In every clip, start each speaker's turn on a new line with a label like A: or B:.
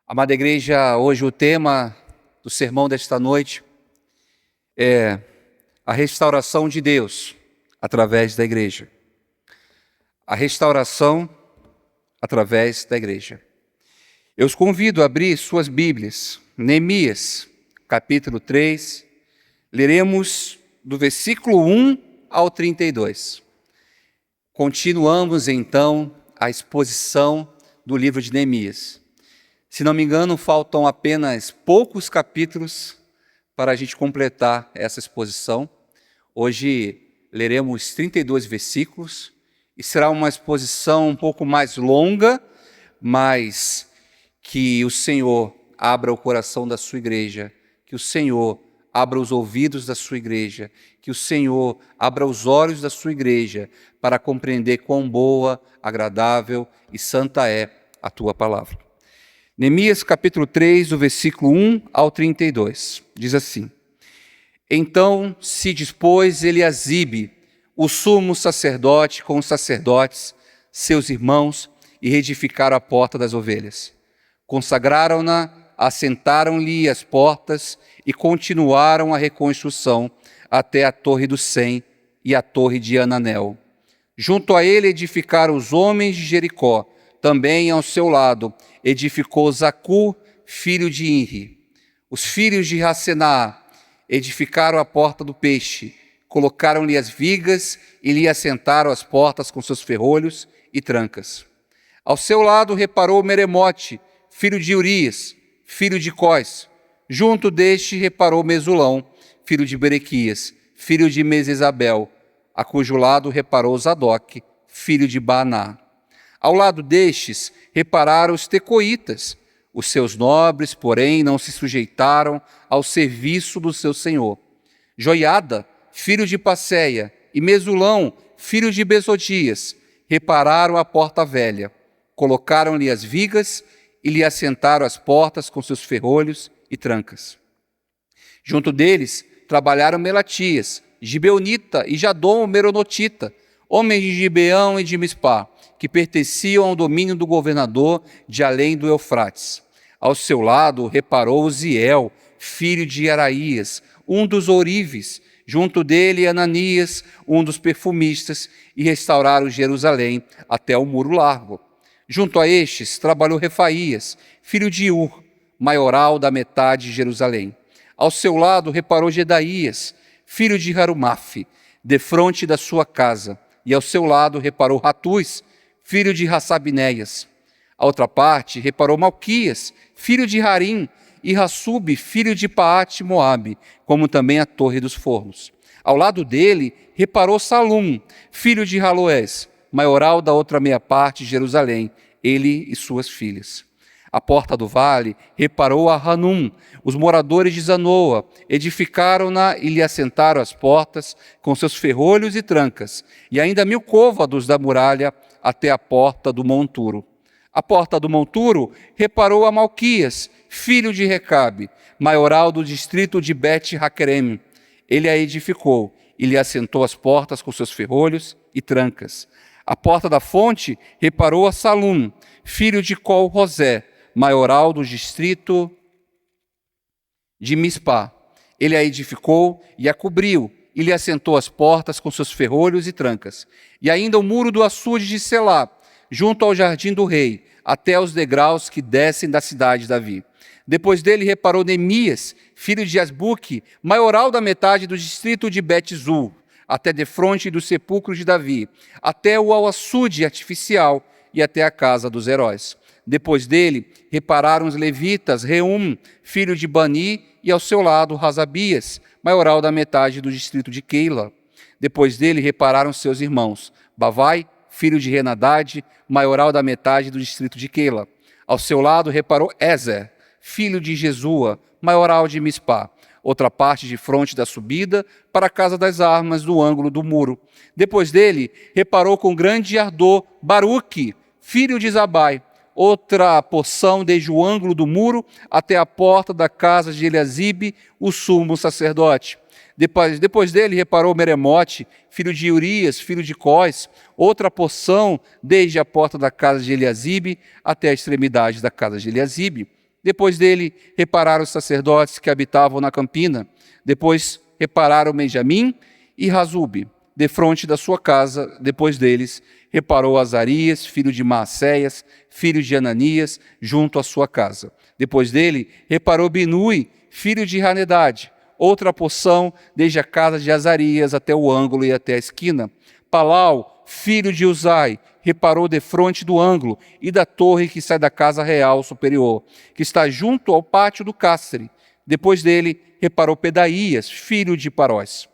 A: Amada igreja, hoje o tema do sermão desta noite é a restauração de Deus através da igreja. A restauração através da igreja. Eu os convido a abrir suas Bíblias, Neemias, capítulo 3, leremos do versículo 1 ao 32. Continuamos então a exposição do livro de Neemias. Se não me engano, faltam apenas poucos capítulos para a gente completar essa exposição. Hoje leremos 32 versículos e será uma exposição um pouco mais longa, mas que o Senhor abra o coração da sua igreja, que o Senhor abra os ouvidos da sua igreja, que o Senhor abra os olhos da sua igreja para compreender quão boa, agradável e santa é a tua palavra. Neemias capítulo 3, do versículo 1 ao 32, diz assim: Então se dispôs Eliasibe, o sumo sacerdote, com os sacerdotes, seus irmãos, e reedificaram a porta das ovelhas. Consagraram-na, assentaram-lhe as portas e continuaram a reconstrução até a Torre do Sem e a Torre de Ananel. Junto a ele edificaram os homens de Jericó. Também ao seu lado edificou Zacu, filho de Inri. Os filhos de Racená edificaram a porta do peixe, colocaram-lhe as vigas e lhe assentaram as portas com seus ferrolhos e trancas. Ao seu lado reparou Meremote, filho de Urias, filho de Cós. Junto deste reparou Mesulão, filho de Berequias, filho de Mesesabel, a cujo lado reparou Zadok, filho de Baaná. Ao lado destes, repararam os tecoítas. Os seus nobres, porém, não se sujeitaram ao serviço do seu senhor. Joiada, filho de Passeia, e Mesulão, filho de Besodias, repararam a porta velha. Colocaram-lhe as vigas e lhe assentaram as portas com seus ferrolhos e trancas. Junto deles, trabalharam Melatias, Gibeonita e Jadom, Meronotita, homens de Gibeão e de Mispá, que pertenciam ao domínio do governador de além do Eufrates. Ao seu lado reparou Ziel, filho de Araías, um dos ourives, junto dele Ananias, um dos perfumistas, e restauraram Jerusalém até o muro largo. Junto a estes trabalhou Refaías, filho de Ur, maioral da metade de Jerusalém. Ao seu lado reparou Gedaías, filho de Harumaf, defronte da sua casa, e ao seu lado reparou Ratuz, filho de Rassabinéias. A outra parte reparou Malquias, filho de Harim, e Rassub, filho de Paate-Moabe, como também a Torre dos Fornos. Ao lado dele reparou Salum, filho de Haloés, maioral da outra meia parte de Jerusalém, ele e suas filhas. A porta do vale reparou a Hanum. Os moradores de Zanoa edificaram-na e lhe assentaram as portas com seus ferrolhos e trancas, e ainda 1000 côvados da muralha até a porta do monturo. A porta do monturo reparou a Malquias, filho de Recabe, maioral do distrito de Bet-Haquerem. Ele a edificou e lhe assentou as portas com seus ferrolhos e trancas. A porta da fonte reparou a Salum, filho de Col-Rosé, maioral do distrito de Mispá. Ele a edificou e a cobriu, e lhe assentou as portas com seus ferrolhos e trancas. E ainda o muro do açude de Selá, junto ao jardim do rei, até os degraus que descem da cidade de Davi. Depois dele reparou Neemias, filho de Asbuque, maioral da metade do distrito de Bet-Zur, até defronte do sepulcro de Davi, até o açude artificial e até a casa dos heróis. Depois dele, repararam os levitas, Reum, filho de Bani, e ao seu lado Rasabias, maioral da metade do distrito de Keila. Depois dele, repararam seus irmãos, Bavai, filho de Renadade, maioral da metade do distrito de Keila. Ao seu lado, reparou Ezer, filho de Jesua, maioral de Mispá, outra parte de fronte da subida para a casa das armas do ângulo do muro. Depois dele, reparou com grande ardor Baruque, filho de Zabai, outra porção desde o ângulo do muro até a porta da casa de Eliasibe, o sumo sacerdote. Depois dele reparou Meremote, filho de Urias, filho de Cós, outra porção desde a porta da casa de Eliasibe até a extremidade da casa de Eliasibe. Depois dele, repararam os sacerdotes que habitavam na campina. Depois repararam Benjamim e Razube, defronte da sua casa. Depois deles, reparou Azarias, filho de Maacéias, filho de Ananias, junto à sua casa. Depois dele, reparou Binui, filho de Hanedade, outra porção, desde a casa de Azarias até o ângulo e até a esquina. Palau, filho de Uzai, reparou defronte do ângulo e da torre que sai da casa real superior, que está junto ao pátio do cárcere. Depois dele, reparou Pedaías, filho de Parós.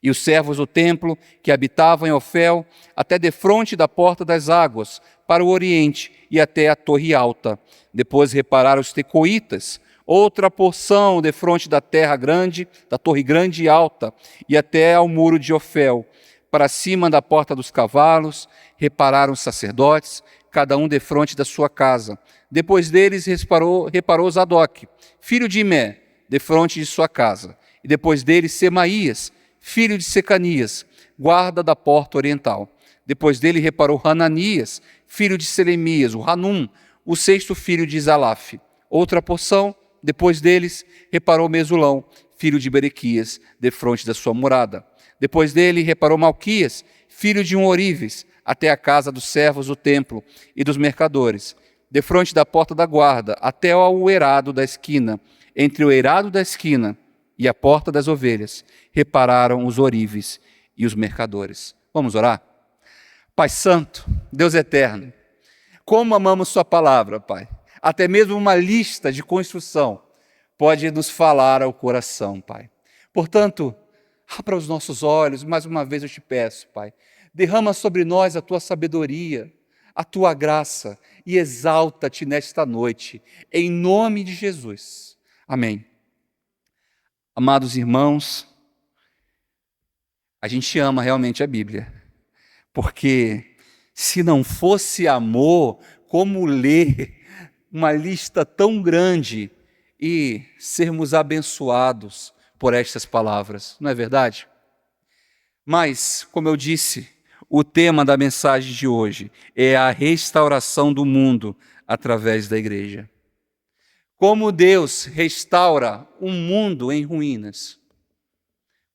A: E os servos do templo, que habitavam em Ofel, até defronte da porta das águas, para o oriente e até a torre alta. Depois repararam os tecoitas, outra porção defronte da terra grande, da torre grande e alta, e até ao muro de Ofel. Para cima da porta dos cavalos, repararam os sacerdotes, cada um defronte da sua casa. Depois deles reparou Zadok, filho de Imé, defronte de sua casa. E depois dele Semaías, filho de Secanias, guarda da porta oriental. Depois dele reparou Hananias, filho de Selemias, o Hanum, o sexto filho de Zalaf. Outra porção, depois deles, reparou Mesulão, filho de Berequias, defronte da sua morada. Depois dele, reparou Malquias, filho de um Orives, até a casa dos servos do templo e dos mercadores, defronte da porta da guarda, até ao eirado da esquina. Entre o eirado da esquina e a porta das ovelhas, repararam os Orives e os mercadores. Vamos orar? Pai Santo, Deus Eterno, como amamos Sua palavra, Pai. Até mesmo uma lista de construção pode nos falar ao coração, Pai. Portanto, abra os nossos olhos, mais uma vez eu te peço, Pai. Derrama sobre nós a Tua sabedoria, a Tua graça e exalta-te nesta noite, em nome de Jesus. Amém. Amados irmãos, a gente ama realmente a Bíblia, porque se não fosse amor, como ler uma lista tão grande e sermos abençoados por estas palavras, não é verdade? Mas, como eu disse, o tema da mensagem de hoje é a restauração do mundo através da igreja. Como Deus restaura um mundo em ruínas?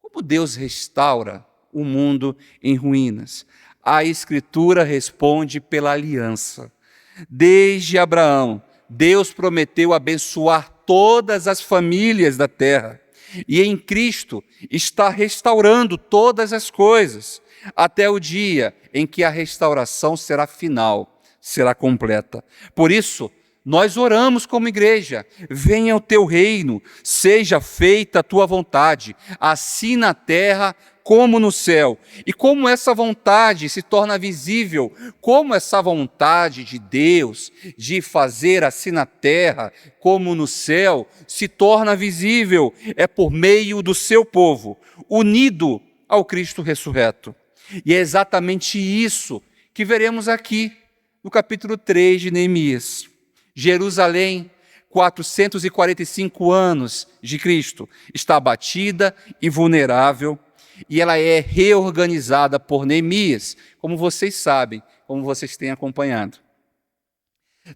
A: Como Deus restaura o mundo em ruínas? A Escritura responde pela aliança. Desde Abraão, Deus prometeu abençoar todas as famílias da terra. E em Cristo está restaurando todas as coisas, até o dia em que a restauração será final, será completa. Por isso, nós oramos como igreja: venha o teu reino, seja feita a tua vontade, assim na terra como no céu. E como essa vontade se torna visível, como essa vontade de Deus de fazer assim na terra como no céu se torna visível, é por meio do seu povo, unido ao Cristo ressurreto. E é exatamente isso que veremos aqui no capítulo 3 de Neemias. Jerusalém, 445 anos de Cristo, está abatida e vulnerável, e ela é reorganizada por Neemias, como vocês sabem, como vocês têm acompanhado.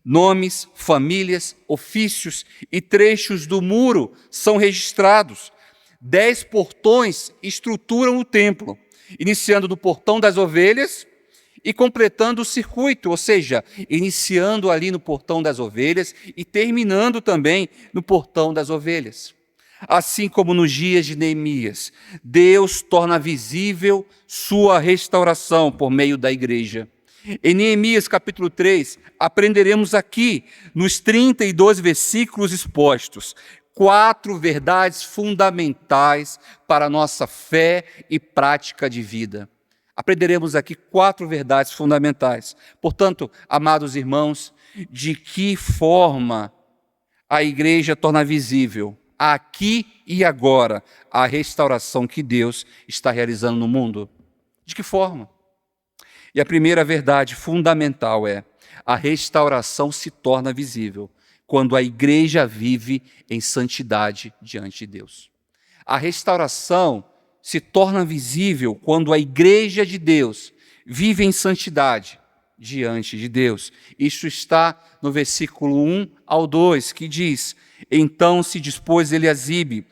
A: Nomes, famílias, ofícios e trechos do muro são registrados. 10 portões estruturam o templo, iniciando do portão das ovelhas e completando o circuito, ou seja, iniciando ali no portão das ovelhas e terminando também no portão das ovelhas. Assim como nos dias de Neemias, Deus torna visível sua restauração por meio da igreja. Em Neemias capítulo 3, aprenderemos aqui, nos 32 versículos expostos, 4 verdades fundamentais para a nossa fé e prática de vida. Aprenderemos aqui 4 verdades fundamentais. Portanto, amados irmãos, de que forma a igreja torna visível, aqui e agora, a restauração que Deus está realizando no mundo? De que forma? E a primeira verdade fundamental é: a restauração se torna visível quando a igreja vive em santidade diante de Deus. A restauração se torna visível quando a igreja de Deus vive em santidade diante de Deus. Isso está no versículo 1 ao 2, que diz: Então se dispôs Eliasibe,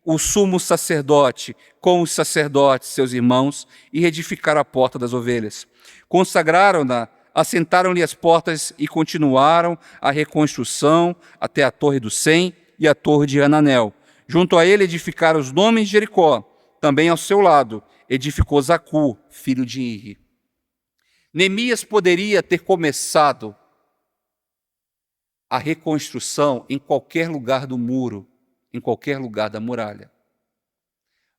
A: o sumo sacerdote, com os sacerdotes, seus irmãos, e reedificaram a porta das ovelhas. Consagraram-na, assentaram-lhe as portas e continuaram a reconstrução até a torre do Sem e a torre de Hananel. Junto a ele edificaram os nomes de Jericó. Também ao seu lado edificou Zacu, filho de Irri. Neemias poderia ter começado a reconstrução em qualquer lugar do muro, em qualquer lugar da muralha.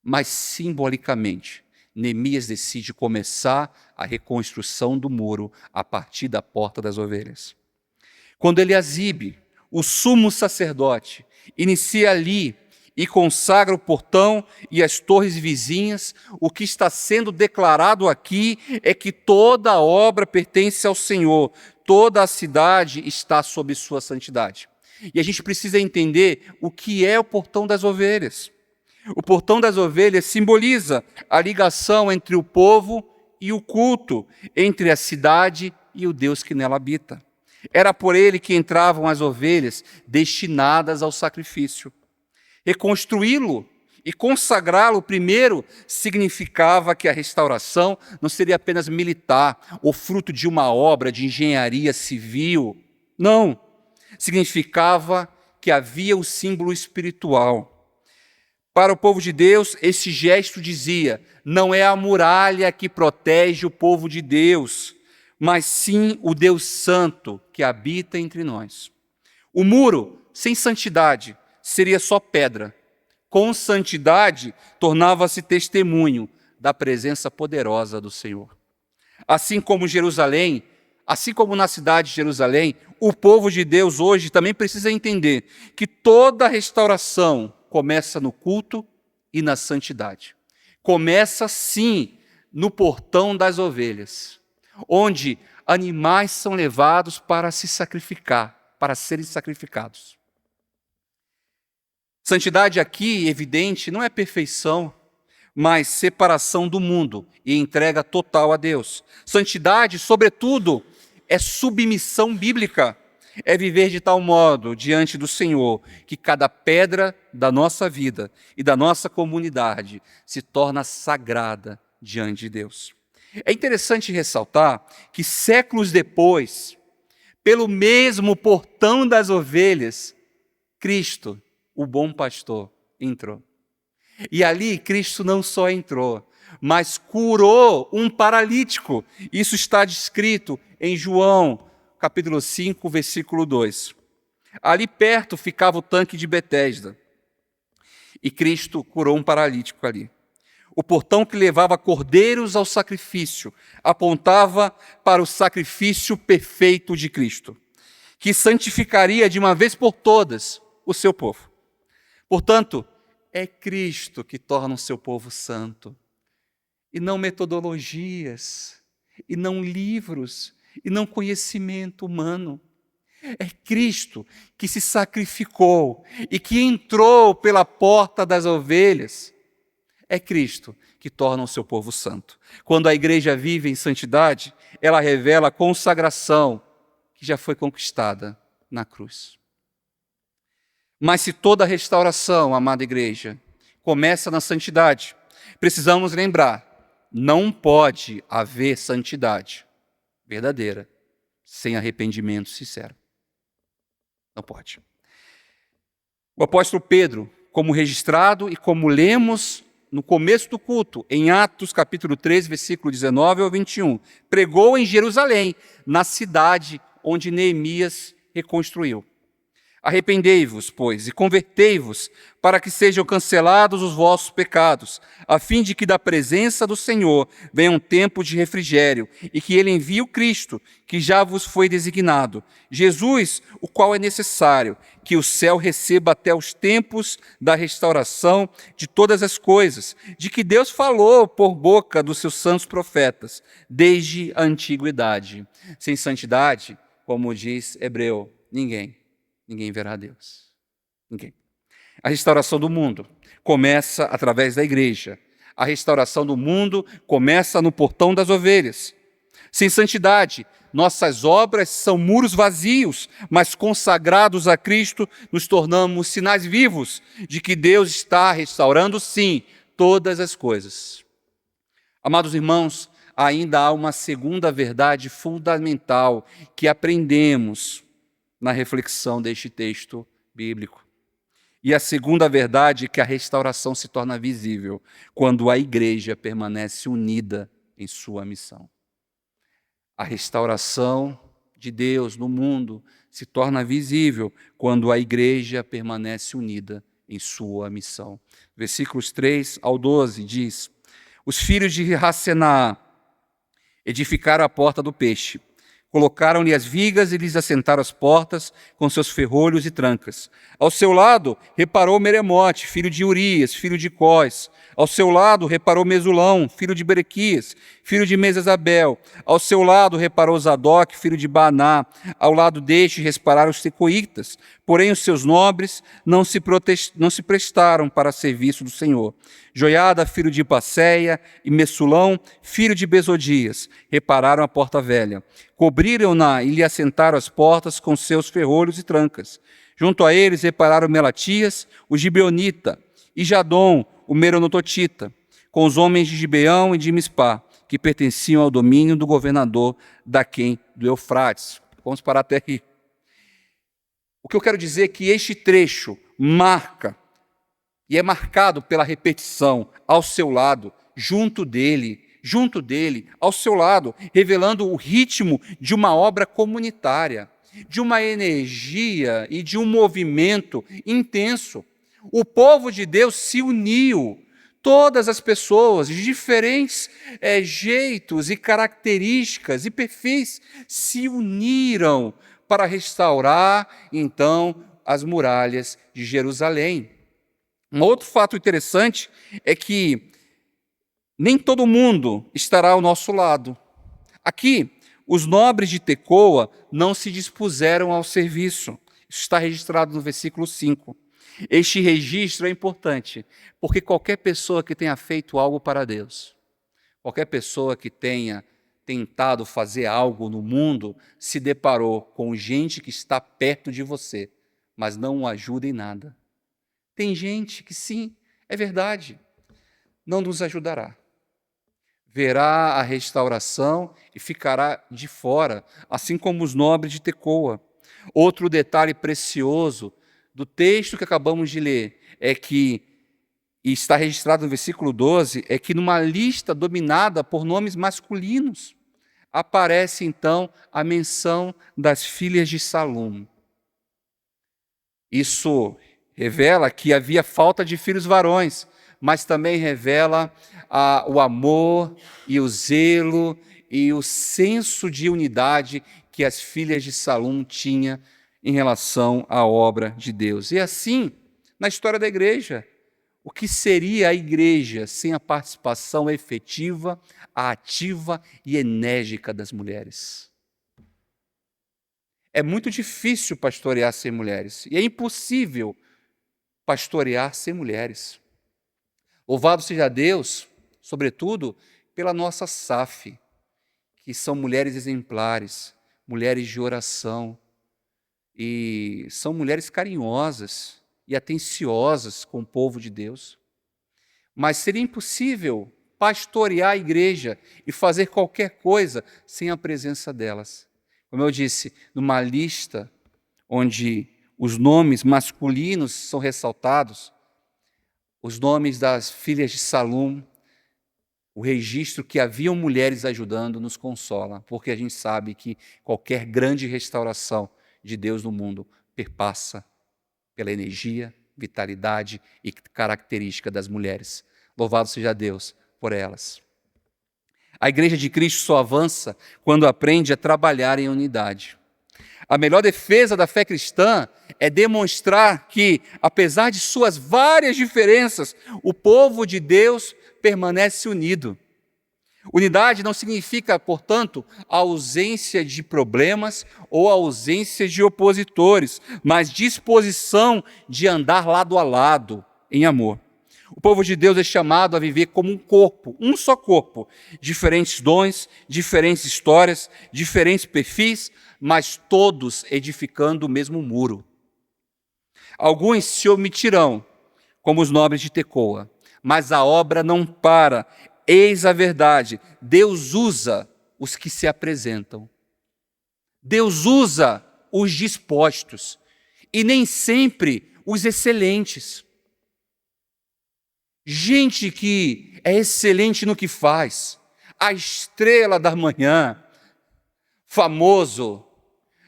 A: Mas, simbolicamente, Neemias decide começar a reconstrução do muro a partir da porta das ovelhas. Quando Eliasibe, o sumo sacerdote, inicia ali e consagra o portão e as torres vizinhas, o que está sendo declarado aqui é que toda a obra pertence ao Senhor, toda a cidade está sob sua santidade. E a gente precisa entender o que é o portão das ovelhas. O portão das ovelhas simboliza a ligação entre o povo e o culto, entre a cidade e o Deus que nela habita. Era por ele que entravam as ovelhas destinadas ao sacrifício. Reconstruí-lo e consagrá-lo primeiro significava que a restauração não seria apenas militar ou fruto de uma obra de engenharia civil. Não. Significava que havia o símbolo espiritual. Para o povo de Deus, esse gesto dizia: não é a muralha que protege o povo de Deus, mas sim o Deus Santo que habita entre nós. O muro, sem santidade, seria só pedra. Com santidade, tornava-se testemunho da presença poderosa do Senhor. Assim como Jerusalém, assim como na cidade de Jerusalém, o povo de Deus hoje também precisa entender que toda restauração começa no culto e na santidade. Começa, sim, no portão das ovelhas, onde animais são levados para se sacrificar, para serem sacrificados. Santidade aqui, evidente, não é perfeição, mas separação do mundo e entrega total a Deus. Santidade, sobretudo, é submissão bíblica. É viver de tal modo diante do Senhor que cada pedra da nossa vida e da nossa comunidade se torna sagrada diante de Deus. É interessante ressaltar que séculos depois, pelo mesmo portão das ovelhas, Cristo, o bom pastor, entrou. E ali Cristo não só entrou, mas curou um paralítico. Isso está descrito em João, capítulo 5, versículo 2. Ali perto ficava o tanque de Betesda. E Cristo curou um paralítico ali. O portão que levava cordeiros ao sacrifício apontava para o sacrifício perfeito de Cristo, que santificaria de uma vez por todas o seu povo. Portanto, é Cristo que torna o seu povo santo, e não metodologias, e não livros, e não conhecimento humano. É Cristo que se sacrificou e que entrou pela porta das ovelhas. É Cristo que torna o seu povo santo. Quando a igreja vive em santidade, ela revela a consagração que já foi conquistada na cruz. Mas se toda restauração, amada igreja, começa na santidade, precisamos lembrar, não pode haver santidade verdadeira sem arrependimento sincero. Não pode. O apóstolo Pedro, como registrado e como lemos no começo do culto, em Atos capítulo 13, versículo 19 ao 21, pregou em Jerusalém, na cidade onde Neemias reconstruiu. Arrependei-vos, pois, e convertei-vos, para que sejam cancelados os vossos pecados, a fim de que da presença do Senhor venha um tempo de refrigério, e que ele envie o Cristo, que já vos foi designado, Jesus, o qual é necessário que o céu receba até os tempos da restauração de todas as coisas, de que Deus falou por boca dos seus santos profetas, desde a antiguidade. Sem santidade, como diz Hebreu, ninguém verá a Deus. Ninguém. A restauração do mundo começa através da igreja. A restauração do mundo começa no portão das ovelhas. Sem santidade, nossas obras são muros vazios, mas consagrados a Cristo, nos tornamos sinais vivos de que Deus está restaurando, sim, todas as coisas. Amados irmãos, ainda há uma segunda verdade fundamental que aprendemos na reflexão deste texto bíblico. E a segunda verdade é que a restauração se torna visível quando a igreja permanece unida em sua missão. A restauração de Deus no mundo se torna visível quando a igreja permanece unida em sua missão. Versículos 3 ao 12 diz: os filhos de Racenaá edificaram a porta do peixe, colocaram-lhe as vigas e lhes assentaram as portas com seus ferrolhos e trancas. Ao seu lado reparou Meremote, filho de Urias, filho de Cós. Ao seu lado reparou Mesulão, filho de Berequias, filho de Mesesabel. Ao seu lado reparou Zadok, filho de Baaná. Ao lado deste repararam os tecoitas. Porém os seus nobres não se prestaram para serviço do Senhor. Joiada, filho de Passeia, e Messulão, filho de Besodias, repararam a porta velha. Cobriram-na e lhe assentaram as portas com seus ferrolhos e trancas. Junto a eles repararam Melatias, o gibeonita, e Jadom, o meronototita, com os homens de Gibeão e de Mispá, que pertenciam ao domínio do governador Daquém do Eufrates. Vamos parar até aqui. O que eu quero dizer é que este trecho marca, e é marcado pela repetição, ao seu lado, junto dele, ao seu lado, revelando o ritmo de uma obra comunitária, de uma energia e de um movimento intenso. O povo de Deus se uniu, todas as pessoas de diferentes jeitos e características e perfis se uniram para restaurar, então, as muralhas de Jerusalém. Um outro fato interessante é que nem todo mundo estará ao nosso lado. Aqui, os nobres de Tecoa não se dispuseram ao serviço. Isso está registrado no versículo 5. Este registro é importante, porque qualquer pessoa que tenha feito algo para Deus, qualquer pessoa que tenha tentado fazer algo no mundo, se deparou com gente que está perto de você, mas não o ajuda em nada. Tem gente que sim, é verdade, não nos ajudará. Verá a restauração e ficará de fora, assim como os nobres de Tecoa. Outro detalhe precioso do texto que acabamos de ler é que, e está registrado no versículo 12, é que numa lista dominada por nomes masculinos, aparece então a menção das filhas de Salum. Isso revela que havia falta de filhos varões, mas também revela o amor e o zelo e o senso de unidade que as filhas de Salum tinham em relação à obra de Deus. E assim, na história da igreja, o que seria a igreja sem a participação efetiva, ativa e enérgica das mulheres? É muito difícil pastorear sem mulheres, e é impossível pastorear sem mulheres. Louvado seja Deus, sobretudo, pela nossa SAF, que são mulheres exemplares, mulheres de oração, e são mulheres carinhosas e atenciosas com o povo de Deus. Mas seria impossível pastorear a igreja e fazer qualquer coisa sem a presença delas. Como eu disse, numa lista onde os nomes masculinos são ressaltados, os nomes das filhas de Salum, o registro que haviam mulheres ajudando nos consola, porque a gente sabe que qualquer grande restauração de Deus no mundo perpassa pela energia, vitalidade e característica das mulheres. Louvado seja Deus por elas. A igreja de Cristo só avança quando aprende a trabalhar em unidade. A melhor defesa da fé cristã é demonstrar que, apesar de suas várias diferenças, o povo de Deus permanece unido. Unidade não significa, portanto, a ausência de problemas ou a ausência de opositores, mas disposição de andar lado a lado em amor. O povo de Deus é chamado a viver como um corpo, um só corpo, diferentes dons, diferentes histórias, diferentes perfis, mas todos edificando o mesmo muro. Alguns se omitirão, como os nobres de Tecoa, mas a obra não para. Eis a verdade: Deus usa os que se apresentam. Deus usa os dispostos e nem sempre os excelentes. Gente que é excelente no que faz, a estrela da manhã, famoso,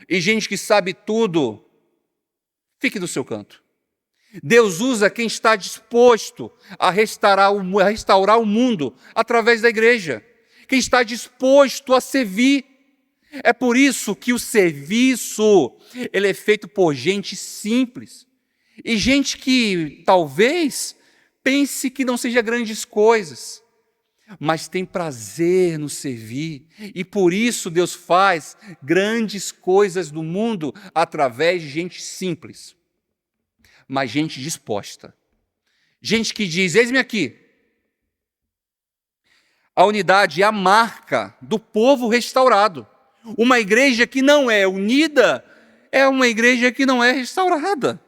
A: e gente que sabe tudo, fique do seu canto. Deus usa quem está disposto a restaurar o mundo através da igreja, quem está disposto a servir. É por isso que o serviço ele é feito por gente simples e gente que talvez pense que não seja grandes coisas, mas tem prazer no servir, e por isso Deus faz grandes coisas no mundo através de gente simples, mas gente disposta, gente que diz: eis-me aqui. A unidade é a marca do povo restaurado. Uma igreja que não é unida é uma igreja que não é restaurada.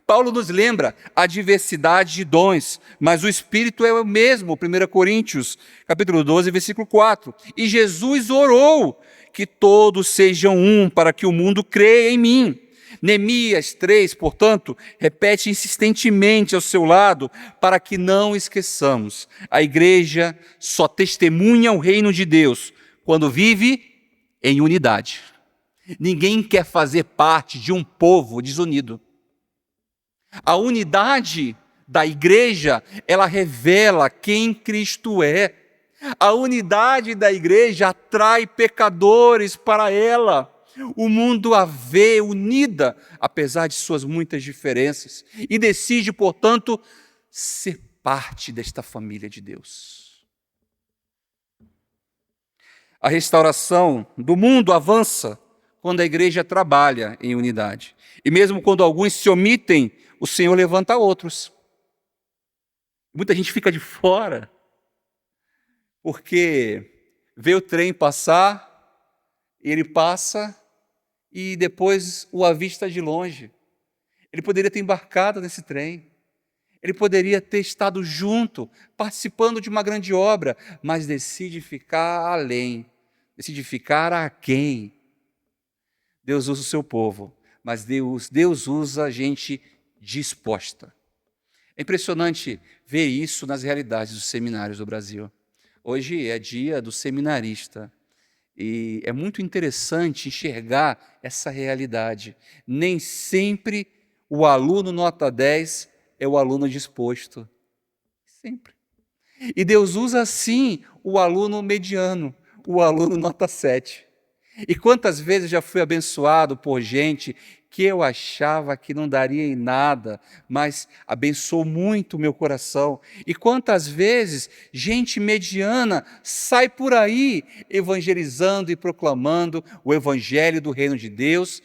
A: Paulo nos lembra a diversidade de dons, mas o Espírito é o mesmo, 1 Coríntios, capítulo 12, versículo 4. E Jesus orou que todos sejam um, para que o mundo creia em mim. Neemias 3, portanto, repete insistentemente ao seu lado, para que não esqueçamos. A igreja só testemunha o reino de Deus quando vive em unidade. Ninguém quer fazer parte de um povo desunido. A unidade da igreja, ela revela quem Cristo é. A unidade da igreja atrai pecadores para ela. O mundo a vê unida, apesar de suas muitas diferenças, e decide, portanto, ser parte desta família de Deus. A restauração do mundo avança quando a igreja trabalha em unidade. E mesmo quando alguns se omitem, o Senhor levanta outros. Muita gente fica de fora, porque vê o trem passar, ele passa e depois o avista de longe. Ele poderia ter embarcado nesse trem, ele poderia ter estado junto, participando de uma grande obra, mas decide ficar além, decide ficar aquém. Deus usa o seu povo, mas Deus usa a gente disposta. É impressionante ver isso nas realidades dos seminários do Brasil. Hoje é dia do seminarista e é muito interessante enxergar essa realidade. Nem sempre o aluno nota 10 é o aluno disposto. Sempre. E Deus usa assim o aluno mediano, o aluno nota 7. E quantas vezes já fui abençoado por gente que eu achava que não daria em nada, mas abençoou muito o meu coração. E quantas vezes gente mediana sai por aí evangelizando e proclamando o evangelho do reino de Deus,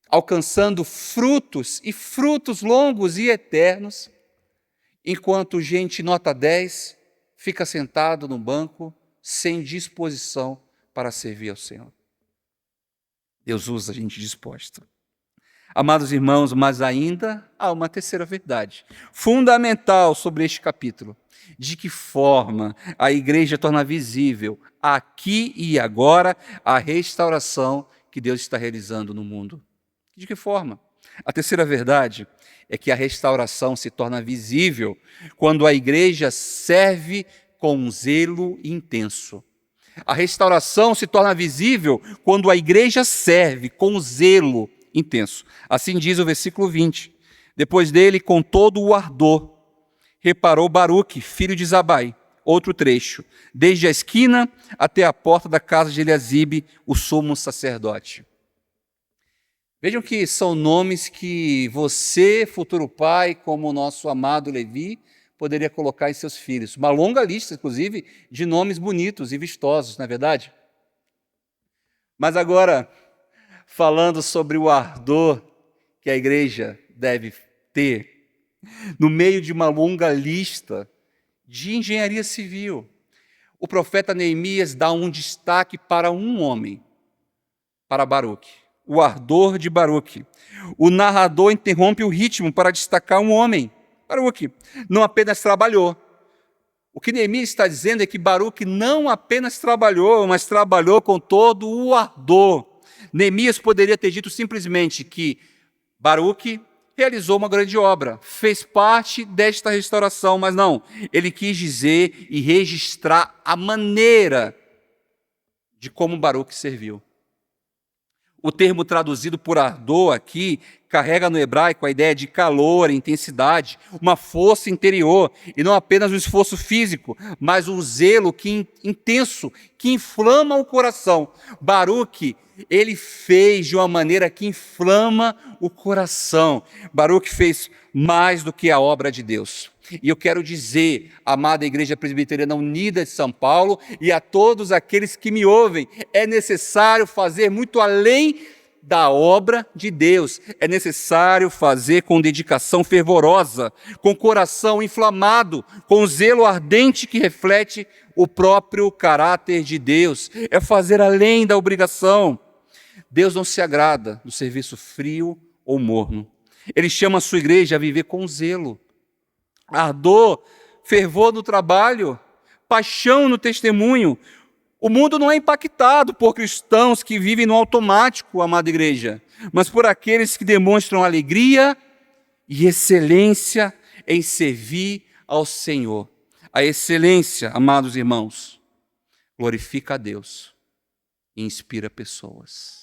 A: alcançando frutos, e frutos longos e eternos, enquanto gente nota 10 fica sentado no banco sem disposição para servir ao Senhor. Deus usa a gente disposta. Amados irmãos, mas ainda há uma terceira verdade, fundamental sobre este capítulo. De que forma a igreja torna visível, aqui e agora, a restauração que Deus está realizando no mundo? De que forma? A terceira verdade é que a restauração se torna visível quando a igreja serve com um zelo intenso. A restauração se torna visível quando a igreja serve com zelo intenso. Assim diz o versículo 20. Depois dele, com todo o ardor, reparou Baruque, filho de Zabai, outro trecho, desde a esquina até a porta da casa de Eliasibe, o sumo sacerdote. Vejam que são nomes que você, futuro pai, como o nosso amado Levi, poderia colocar em seus filhos. Uma longa lista, inclusive, de nomes bonitos e vistosos, não é verdade? Mas agora, falando sobre o ardor que a igreja deve ter, no meio de uma longa lista de engenharia civil, o profeta Neemias dá um destaque para um homem, para Baruque, o ardor de Baruque. O narrador interrompe o ritmo para destacar um homem. Baruque não apenas trabalhou. O que Neemias está dizendo é que Baruque não apenas trabalhou, mas trabalhou com todo o ardor. Neemias poderia ter dito simplesmente que Baruque realizou uma grande obra, fez parte desta restauração, mas não, ele quis dizer e registrar a maneira de como Baruque serviu. O termo traduzido por ardor aqui carrega no hebraico a ideia de calor, intensidade, uma força interior, e não apenas um esforço físico, mas um zelo intenso, que inflama o coração. Baruque, ele fez de uma maneira que inflama o coração. Baruque fez mais do que a obra de Deus. E eu quero dizer, amada Igreja Presbiteriana Unida de São Paulo, e a todos aqueles que me ouvem, é necessário fazer muito além da obra de Deus. É necessário fazer com dedicação fervorosa, com coração inflamado, com zelo ardente que reflete o próprio caráter de Deus. É fazer além da obrigação. Deus não se agrada do serviço frio ou morno. Ele chama a sua igreja a viver com zelo, ardor, fervor no trabalho, paixão no testemunho. O mundo não é impactado por cristãos que vivem no automático, amada igreja, mas por aqueles que demonstram alegria e excelência em servir ao Senhor. A excelência, amados irmãos, glorifica a Deus e inspira pessoas.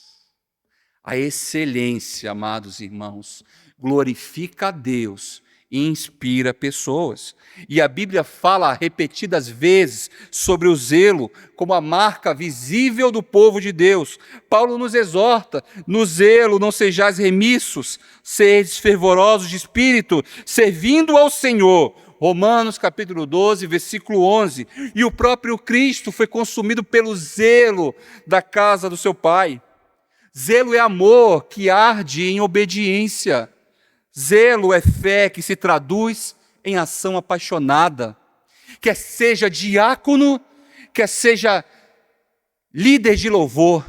A: A excelência, amados irmãos, glorifica a Deus e inspira pessoas. E a Bíblia fala repetidas vezes sobre o zelo como a marca visível do povo de Deus. Paulo nos exorta: no zelo não sejais remissos, sedes fervorosos de espírito, servindo ao Senhor. Romanos capítulo 12, versículo 11. E o próprio Cristo foi consumido pelo zelo da casa do seu Pai. Zelo é amor que arde em obediência. Zelo é fé que se traduz em ação apaixonada. Quer seja diácono, quer seja líder de louvor,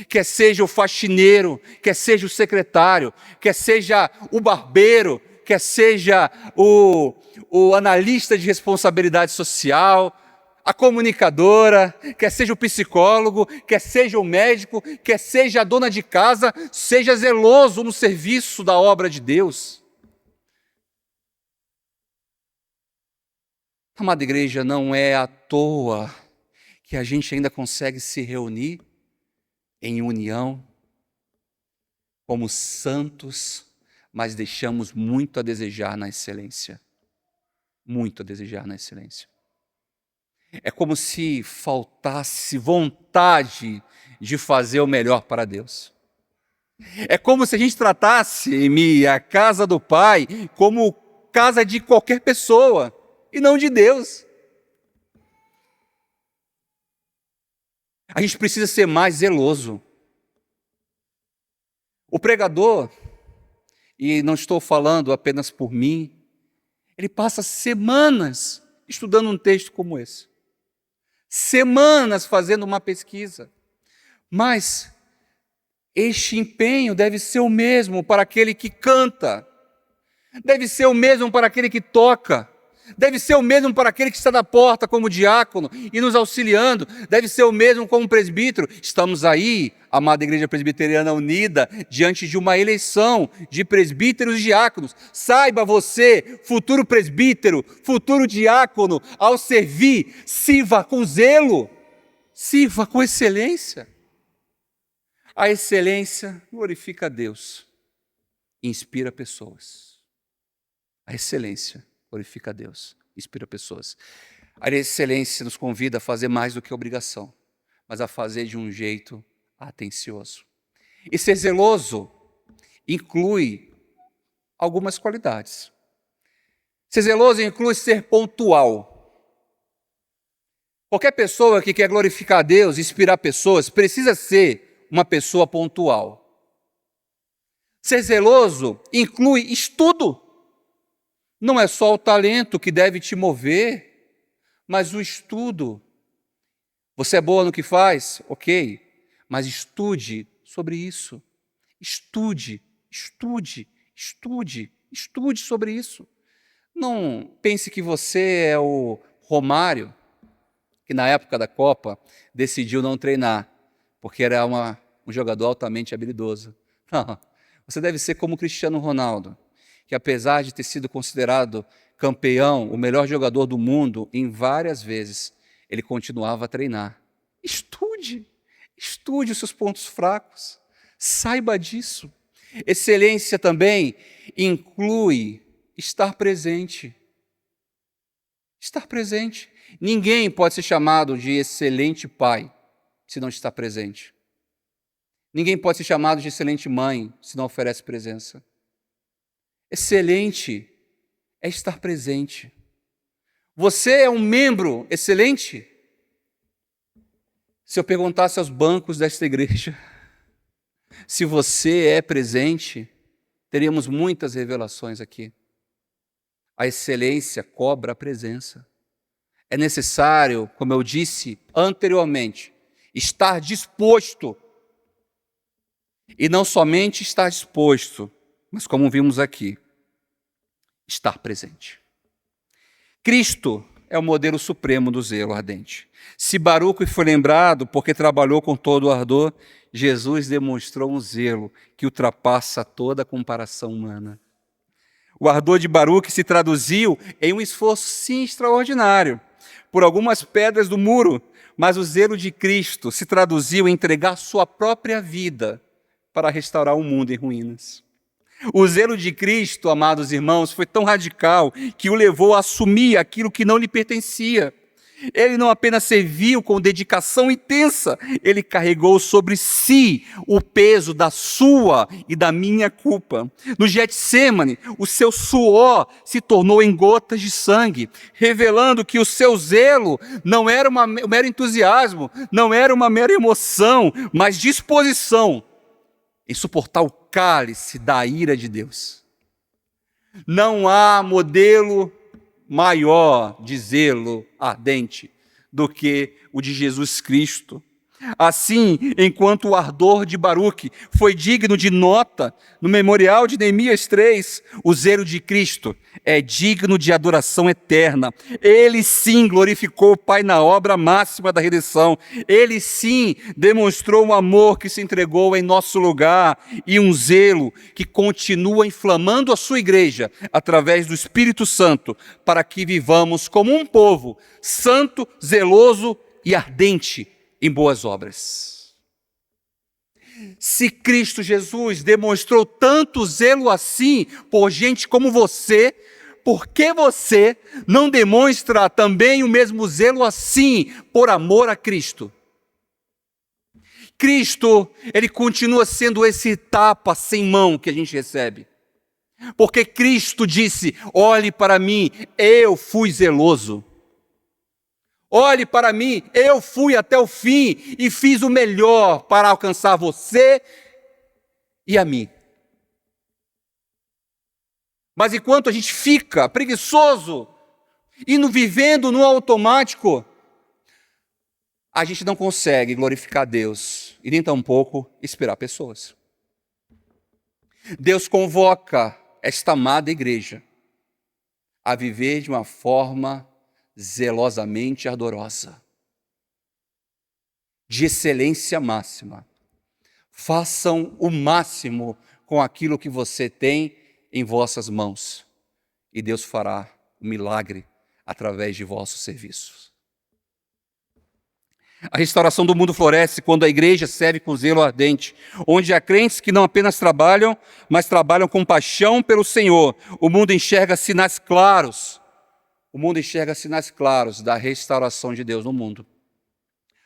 A: quer seja o faxineiro, quer seja o secretário, quer seja o barbeiro, quer seja o analista de responsabilidade social, a comunicadora, quer seja o psicólogo, quer seja o médico, quer seja a dona de casa, seja zeloso no serviço da obra de Deus. Amada igreja, não é à toa que a gente ainda consegue se reunir em união como santos, mas deixamos muito a desejar na excelência. Muito a desejar na excelência. É como se faltasse vontade de fazer o melhor para Deus. É como se a gente tratasse a casa do Pai como casa de qualquer pessoa e não de Deus. A gente precisa ser mais zeloso. O pregador, e não estou falando apenas por mim, ele passa semanas estudando um texto como esse. Semanas fazendo uma pesquisa. Mas este empenho deve ser o mesmo para aquele que canta, deve ser o mesmo para aquele que toca, deve ser o mesmo para aquele que está na porta como diácono e nos auxiliando, deve ser o mesmo como presbítero. Estamos aí, amada Igreja Presbiteriana Unida, diante de uma eleição de presbíteros e diáconos. Saiba você, futuro presbítero, futuro diácono, ao servir, sirva com zelo, sirva com excelência. A excelência glorifica a Deus e inspira pessoas. A excelência glorifica a Deus, inspira pessoas. A excelência nos convida a fazer mais do que obrigação, mas a fazer de um jeito atencioso. E ser zeloso inclui algumas qualidades. Ser zeloso inclui ser pontual. Qualquer pessoa que quer glorificar a Deus, inspirar pessoas, precisa ser uma pessoa pontual. Ser zeloso inclui estudo. Não é só o talento que deve te mover, mas o estudo. Você é boa no que faz? Ok, mas estude sobre isso. Estude, estude, estude, estude sobre isso. Não pense que você é o Romário, que na época da Copa decidiu não treinar, porque era um jogador altamente habilidoso. Não, você deve ser como o Cristiano Ronaldo, que apesar de ter sido considerado campeão, o melhor jogador do mundo, em várias vezes, ele continuava a treinar. Estude, estude os seus pontos fracos, saiba disso. Excelência também inclui estar presente. Estar presente. Ninguém pode ser chamado de excelente pai se não está presente. Ninguém pode ser chamado de excelente mãe se não oferece presença. Excelente é estar presente. Você é um membro excelente? Se eu perguntasse aos bancos desta igreja, se você é presente, teríamos muitas revelações aqui. A excelência cobra a presença. É necessário, como eu disse anteriormente, estar disposto. E não somente estar disposto, mas como vimos aqui, estar presente. Cristo é o modelo supremo do zelo ardente. Se Baruque foi lembrado porque trabalhou com todo o ardor, Jesus demonstrou um zelo que ultrapassa toda a comparação humana. O ardor de Baruque se traduziu em um esforço, sim, extraordinário, por algumas pedras do muro, mas o zelo de Cristo se traduziu em entregar sua própria vida para restaurar o mundo em ruínas. O zelo de Cristo, amados irmãos, foi tão radical que o levou a assumir aquilo que não lhe pertencia. Ele não apenas serviu com dedicação intensa, ele carregou sobre si o peso da sua e da minha culpa. No Getsêmane, o seu suor se tornou em gotas de sangue, revelando que o seu zelo não era um mero entusiasmo, não era uma mera emoção, mas disposição em suportar o cálice da ira de Deus. Não há modelo maior de zelo ardente do que o de Jesus Cristo. Assim, enquanto o ardor de Baruque foi digno de nota no memorial de Neemias 3, o zelo de Cristo é digno de adoração eterna. Ele sim glorificou o Pai na obra máxima da redenção. Ele sim demonstrou um amor que se entregou em nosso lugar e um zelo que continua inflamando a sua igreja através do Espírito Santo para que vivamos como um povo santo, zeloso e ardente em boas obras. Se Cristo Jesus demonstrou tanto zelo assim por gente como você, por que você não demonstra também o mesmo zelo assim por amor a Cristo? Cristo, ele continua sendo esse tapa sem mão que a gente recebe. Porque Cristo disse: olhe para mim, eu fui zeloso. Olhe para mim, eu fui até o fim e fiz o melhor para alcançar você e a mim. Mas enquanto a gente fica preguiçoso, vivendo no automático, a gente não consegue glorificar Deus e nem tampouco inspirar pessoas. Deus convoca esta amada igreja a viver de uma forma zelosamente ardorosa, de excelência máxima. Façam o máximo com aquilo que você tem em vossas mãos, e Deus fará um milagre através de vossos serviços. A restauração do mundo floresce quando a igreja serve com zelo ardente, onde há crentes que não apenas trabalham, mas trabalham com paixão pelo Senhor. O mundo enxerga sinais claros. O mundo enxerga sinais claros da restauração de Deus no mundo.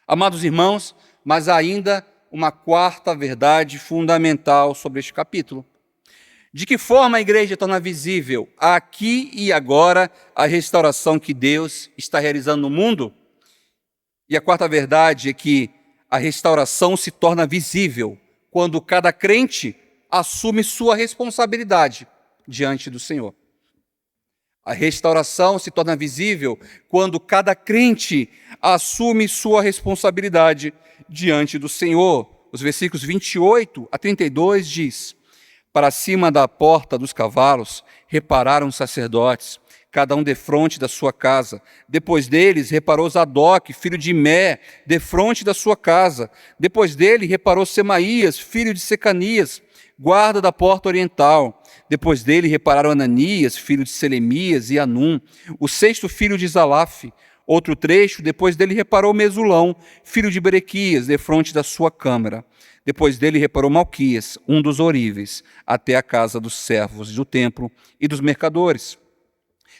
A: Amados irmãos, mas ainda uma quarta verdade fundamental sobre este capítulo. De que forma a igreja torna visível aqui e agora a restauração que Deus está realizando no mundo? E a quarta verdade é que a restauração se torna visível quando cada crente assume sua responsabilidade diante do Senhor. A restauração se torna visível quando cada crente assume sua responsabilidade diante do Senhor. Os versículos 28 a 32 diz: para cima da porta dos cavalos repararam os sacerdotes, cada um defronte da sua casa. Depois deles reparou Zadok, filho de Imé, defronte da sua casa. Depois dele reparou Semaías, filho de Secanias, guarda da porta oriental. Depois dele repararam Ananias, filho de Selemias, e Anum, o sexto filho de Zalaf. Outro trecho, depois dele reparou Mesulão, filho de Berequias, defronte da sua câmara. Depois dele reparou Malquias, um dos oríveis, até a casa dos servos do templo e dos mercadores.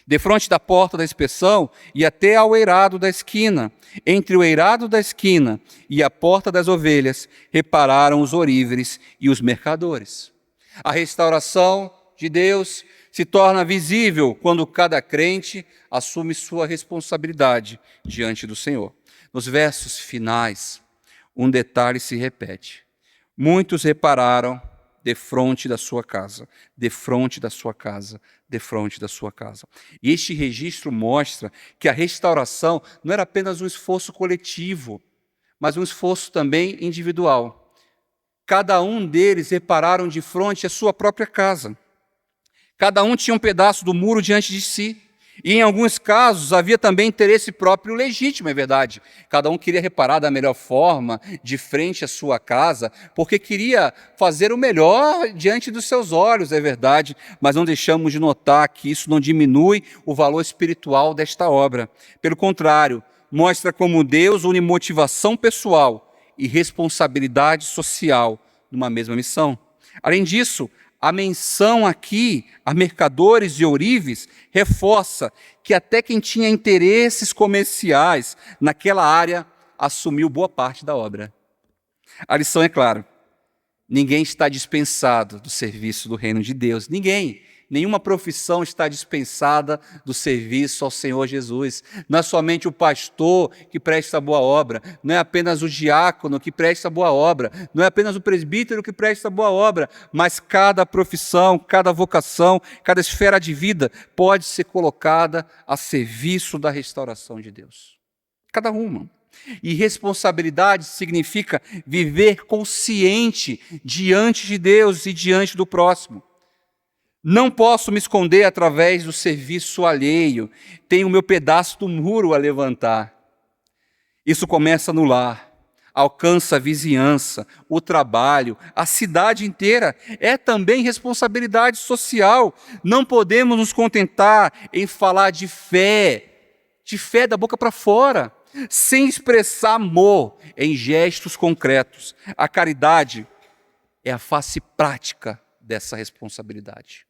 A: Defronte da porta da inspeção e até ao eirado da esquina. Entre o eirado da esquina e a porta das ovelhas, repararam os oríveis e os mercadores. A restauração de Deus se torna visível quando cada crente assume sua responsabilidade diante do Senhor. Nos versos finais, um detalhe se repete. Muitos repararam defronte da sua casa, defronte da sua casa, defronte da sua casa. E este registro mostra que a restauração não era apenas um esforço coletivo, mas um esforço também individual. Cada um deles repararam de frente à sua própria casa. Cada um tinha um pedaço do muro diante de si. E em alguns casos havia também interesse próprio legítimo, é verdade. Cada um queria reparar da melhor forma, de frente à sua casa, porque queria fazer o melhor diante dos seus olhos, é verdade. Mas não deixamos de notar que isso não diminui o valor espiritual desta obra. Pelo contrário, mostra como Deus une motivação pessoal e responsabilidade social numa mesma missão. Além disso, a menção aqui a mercadores e ourives reforça que até quem tinha interesses comerciais naquela área assumiu boa parte da obra. A lição é clara: ninguém está dispensado do serviço do reino de Deus. Ninguém. Nenhuma profissão está dispensada do serviço ao Senhor Jesus. Não é somente o pastor que presta boa obra, não é apenas o diácono que presta boa obra, não é apenas o presbítero que presta boa obra, mas cada profissão, cada vocação, cada esfera de vida pode ser colocada a serviço da restauração de Deus. Cada uma. E responsabilidade significa viver consciente diante de Deus e diante do próximo. Não posso me esconder através do serviço alheio. Tenho o meu pedaço do muro a levantar. Isso começa no lar, alcança a vizinhança, o trabalho, a cidade inteira. É também responsabilidade social. Não podemos nos contentar em falar de fé da boca para fora, sem expressar amor em gestos concretos. A caridade é a face prática dessa responsabilidade.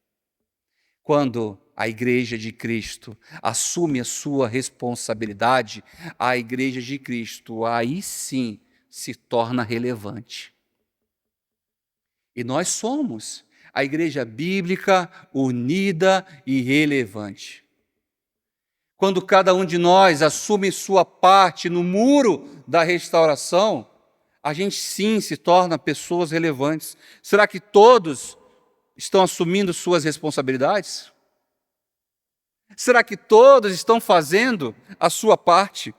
A: Quando a Igreja de Cristo assume a sua responsabilidade, a Igreja de Cristo aí sim se torna relevante. E nós somos a Igreja Bíblica unida e relevante. Quando cada um de nós assume sua parte no muro da restauração, a gente sim se torna pessoas relevantes. Será que todos estão assumindo suas responsabilidades? Será que todos estão fazendo a sua parte?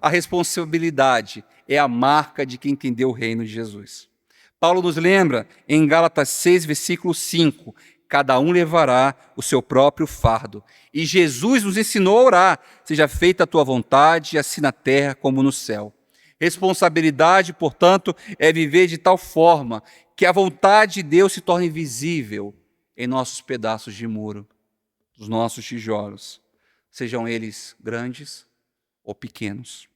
A: A responsabilidade é a marca de quem entendeu o reino de Jesus. Paulo nos lembra em Gálatas 6, versículo 5, cada um levará o seu próprio fardo. E Jesus nos ensinou a orar, seja feita a tua vontade, assim na terra como no céu. Responsabilidade, portanto, é viver de tal forma que a vontade de Deus se torne visível em nossos pedaços de muro, dos nossos tijolos, sejam eles grandes ou pequenos.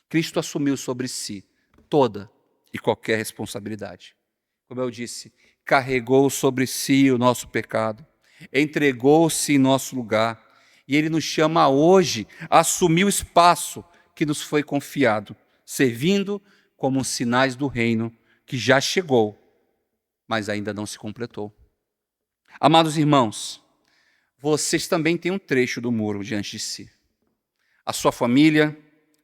A: Cristo assumiu sobre si toda e qualquer responsabilidade. Como eu disse, carregou sobre si o nosso pecado, entregou-se em nosso lugar, e Ele nos chama hoje a assumir o espaço que nos foi confiado, servindo como sinais do reino que já chegou, mas ainda não se completou. Amados irmãos, vocês também têm um trecho do muro diante de si. A sua família,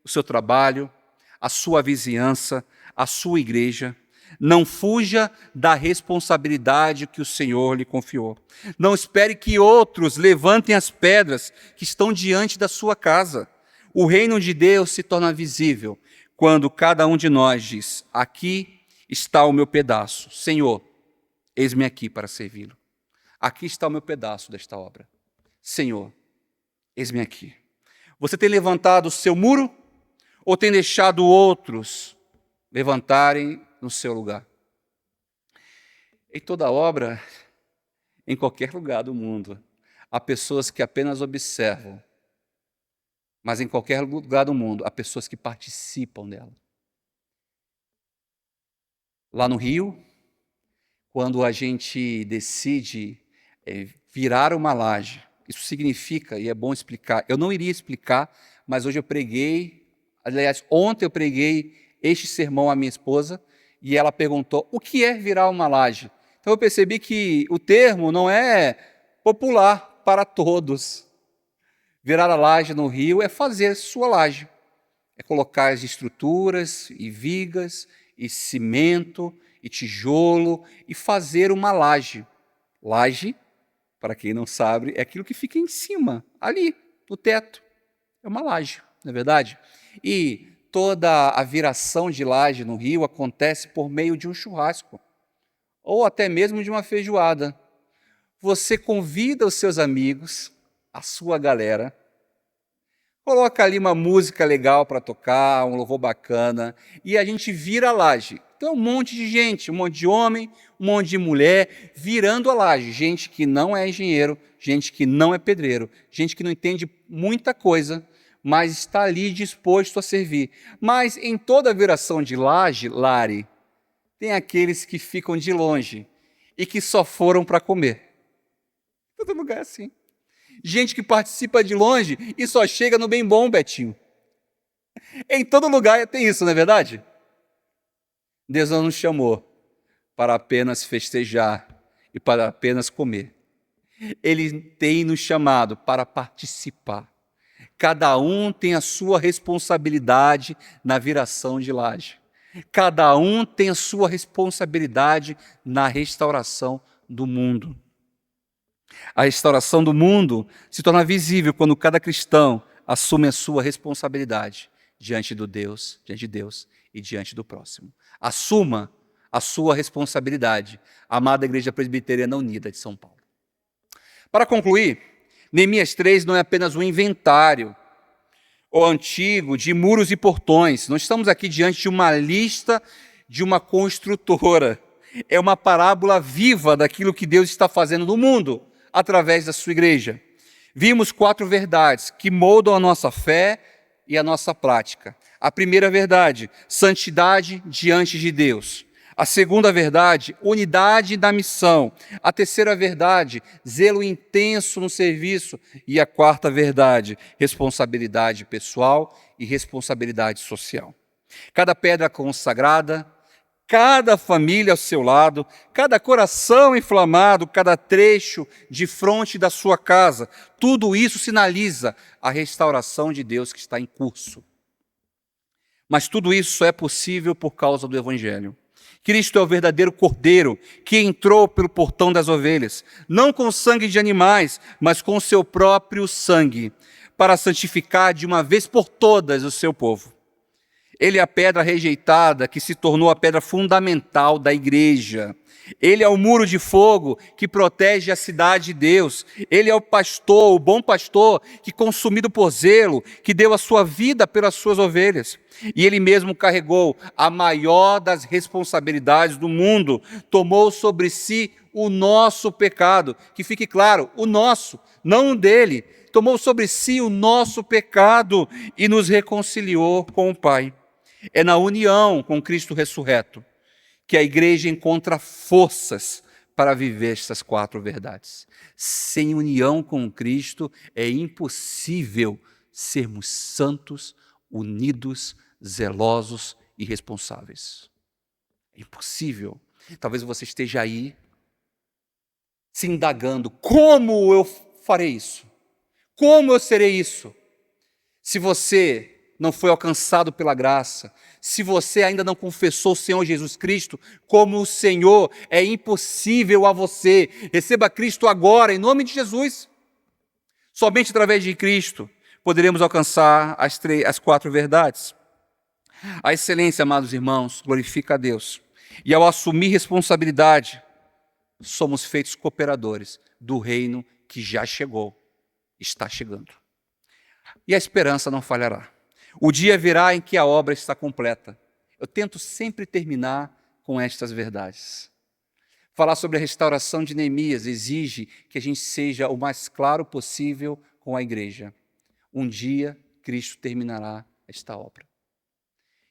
A: o seu trabalho, a sua vizinhança, a sua igreja. Não fuja da responsabilidade que o Senhor lhe confiou. Não espere que outros levantem as pedras que estão diante da sua casa. O reino de Deus se torna visível quando cada um de nós diz: aqui está o meu pedaço. Senhor, eis-me aqui para servi-lo. Aqui está o meu pedaço desta obra. Senhor, eis-me aqui. Você tem levantado o seu muro ou tem deixado outros levantarem no seu lugar? Em toda obra, em qualquer lugar do mundo, há pessoas que apenas observam, mas em qualquer lugar do mundo, há pessoas que participam dela. Lá no Rio, quando a gente decide virar uma laje, isso significa, e é bom explicar, eu não iria explicar, mas hoje eu preguei, aliás, ontem eu preguei este sermão à minha esposa, e ela perguntou, o que é virar uma laje? Então eu percebi que o termo não é popular para todos. Virar a laje no Rio é fazer sua laje, é colocar as estruturas e vigas, e cimento, e tijolo, e fazer uma laje. Laje, para quem não sabe, é aquilo que fica em cima, ali, no teto. É uma laje, não é verdade? E toda a viração de laje no Rio acontece por meio de um churrasco, ou até mesmo de uma feijoada. Você convida os seus amigos, a sua galera, coloca ali uma música legal para tocar, um louvor bacana, e a gente vira a laje. Então, um monte de gente, um monte de homem, um monte de mulher, virando a laje. Gente que não é engenheiro, gente que não é pedreiro, gente que não entende muita coisa, mas está ali disposto a servir. Mas em toda viração de laje, Lari, tem aqueles que ficam de longe e que só foram para comer. Todo lugar é assim. Gente que participa de longe e só chega no bem bom, Betinho. Em todo lugar tem isso, não é verdade? Deus não nos chamou para apenas festejar e para apenas comer. Ele tem nos chamado para participar. Cada um tem a sua responsabilidade na viração de laje. Cada um tem a sua responsabilidade na restauração do mundo. A restauração do mundo se torna visível quando cada cristão assume a sua responsabilidade diante de Deus e diante do próximo. Assuma a sua responsabilidade, amada Igreja Presbiteriana Unida de São Paulo. Para concluir, Neemias 3 não é apenas um inventário ou antigo de muros e portões. Nós estamos aqui diante de uma lista de uma construtora. É uma parábola viva daquilo que Deus está fazendo no mundo através da sua igreja. Vimos 4 verdades que moldam a nossa fé e a nossa prática. A primeira verdade, santidade diante de Deus. A segunda verdade, unidade na missão. A terceira verdade, zelo intenso no serviço. E a quarta verdade, responsabilidade pessoal e responsabilidade social. Cada pedra consagrada, cada família ao seu lado, cada coração inflamado, cada trecho de fronte da sua casa, tudo isso sinaliza a restauração de Deus que está em curso. Mas tudo isso só é possível por causa do Evangelho. Cristo é o verdadeiro Cordeiro que entrou pelo portão das ovelhas, não com sangue de animais, mas com seu próprio sangue, para santificar de uma vez por todas o seu povo. Ele é a pedra rejeitada que se tornou a pedra fundamental da igreja. Ele é o muro de fogo que protege a cidade de Deus. Ele é o pastor, o bom pastor, que consumido por zelo, que deu a sua vida pelas suas ovelhas. E ele mesmo carregou a maior das responsabilidades do mundo, tomou sobre si o nosso pecado, que fique claro, o nosso, não o dele, tomou sobre si o nosso pecado e nos reconciliou com o Pai. É na união com Cristo ressurreto que a igreja encontra forças para viver estas 4 verdades. Sem união com Cristo é impossível sermos santos, unidos, zelosos e responsáveis. É impossível. Talvez você esteja aí se indagando, como eu farei isso? Como eu serei isso? Se você não foi alcançado pela graça, se você ainda não confessou o Senhor Jesus Cristo como o Senhor, é impossível a você. Receba Cristo agora, em nome de Jesus. Somente através de Cristo poderemos alcançar as 4 verdades. A excelência, amados irmãos, glorifica a Deus. E ao assumir responsabilidade, somos feitos cooperadores do reino que já chegou, está chegando. E a esperança não falhará. O dia virá em que a obra está completa. Eu tento sempre terminar com estas verdades. Falar sobre a restauração de Neemias exige que a gente seja o mais claro possível com a igreja. Um dia, Cristo terminará esta obra.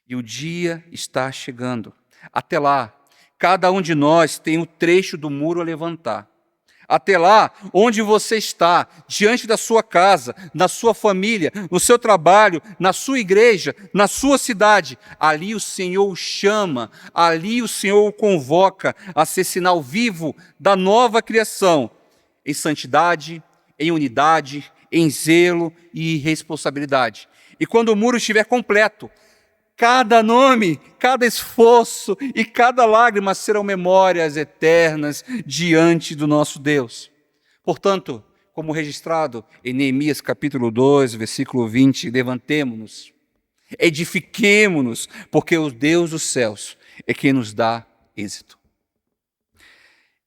A: E o dia está chegando. Até lá, cada um de nós tem um trecho do muro a levantar. Até lá, onde você está, diante da sua casa, na sua família, no seu trabalho, na sua igreja, na sua cidade, ali o Senhor o chama, ali o Senhor o convoca a ser sinal vivo da nova criação, em santidade, em unidade, em zelo e responsabilidade. E quando o muro estiver completo, cada nome, cada esforço e cada lágrima serão memórias eternas diante do nosso Deus. Portanto, como registrado em Neemias capítulo 2, versículo 20, levantemo-nos, edifiquemo-nos, porque o Deus dos céus é quem nos dá êxito.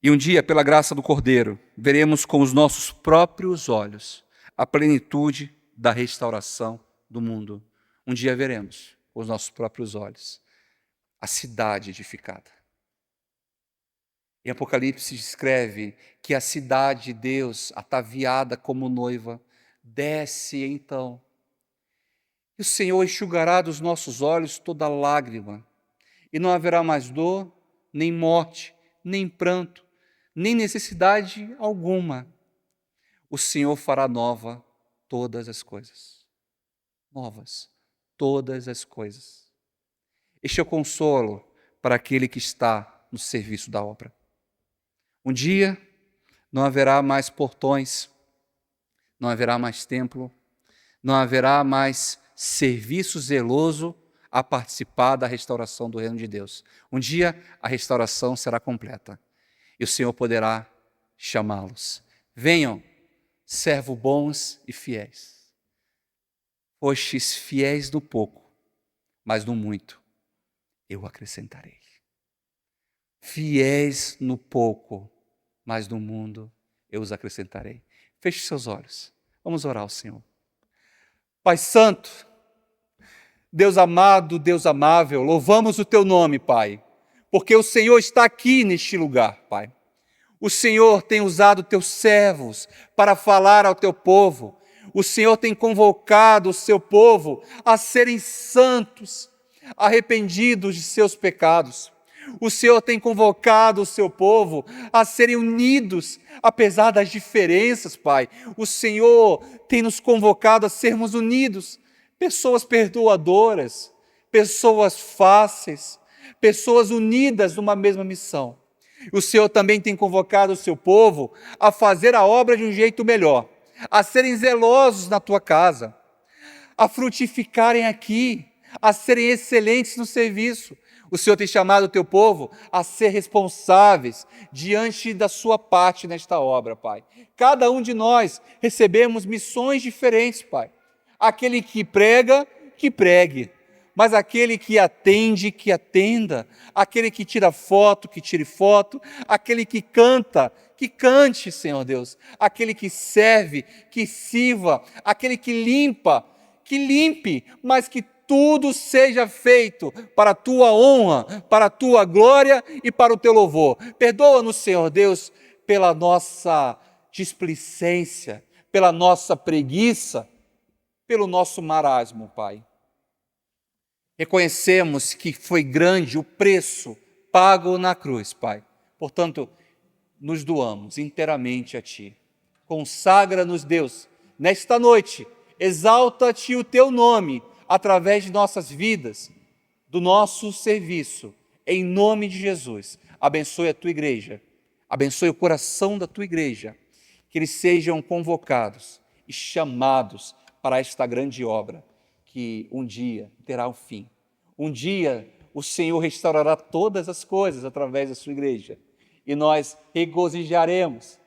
A: E um dia, pela graça do Cordeiro, veremos com os nossos próprios olhos a plenitude da restauração do mundo. Um dia veremos com os nossos próprios olhos a cidade edificada. Em Apocalipse descreve que a cidade de Deus, ataviada como noiva, desce então. E o Senhor enxugará dos nossos olhos toda lágrima, e não haverá mais dor, nem morte, nem pranto, nem necessidade alguma. O Senhor fará nova todas as coisas. Novas todas as coisas. Este é o consolo para aquele que está no serviço da obra. Um dia não haverá mais portões, não haverá mais templo, não haverá mais serviço zeloso a participar da restauração do reino de Deus. Um dia a restauração será completa e o Senhor poderá chamá-los. Venham, servos bons e fiéis. Fostes fiéis no pouco, mas no muito eu acrescentarei. Fiéis no pouco, mas no mundo eu os acrescentarei. Feche seus olhos. Vamos orar ao Senhor. Pai Santo, Deus amado, Deus amável, louvamos o Teu nome, Pai, porque o Senhor está aqui neste lugar, Pai. O Senhor tem usado Teus servos para falar ao Teu povo. O Senhor tem convocado o Seu povo a serem santos, arrependidos de seus pecados. O Senhor tem convocado o Seu povo a serem unidos, apesar das diferenças, Pai. O Senhor tem nos convocado a sermos unidos, pessoas perdoadoras, pessoas fáceis, pessoas unidas numa mesma missão. O Senhor também tem convocado o Seu povo a fazer a obra de um jeito melhor, a serem zelosos na Tua casa, a frutificarem aqui, a serem excelentes no serviço. O Senhor tem chamado o Teu povo a ser responsáveis diante da sua parte nesta obra, Pai. Cada um de nós recebemos missões diferentes, Pai. Aquele que prega, que pregue. Mas aquele que atende, que atenda. Aquele que tira foto, que tire foto. Aquele que canta, que cante, Senhor Deus. Aquele que serve, que sirva. Aquele que limpa, que limpe, mas que tudo seja feito para a Tua honra, para a Tua glória e para o Teu louvor. Perdoa-nos, Senhor Deus, pela nossa displicência, pela nossa preguiça, pelo nosso marasmo, Pai. Reconhecemos que foi grande o preço pago na cruz, Pai. Portanto, nos doamos inteiramente a Ti. Consagra-nos, Deus, nesta noite. Exalta-te o Teu nome através de nossas vidas, do nosso serviço. Em nome de Jesus, abençoe a Tua igreja. Abençoe o coração da Tua igreja. Que eles sejam convocados e chamados para esta grande obra que um dia terá um fim. Um dia o Senhor restaurará todas as coisas através da sua igreja. E nós regozijaremos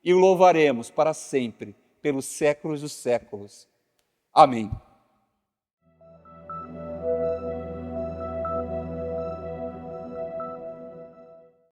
A: e o louvaremos para sempre, pelos séculos dos séculos. Amém.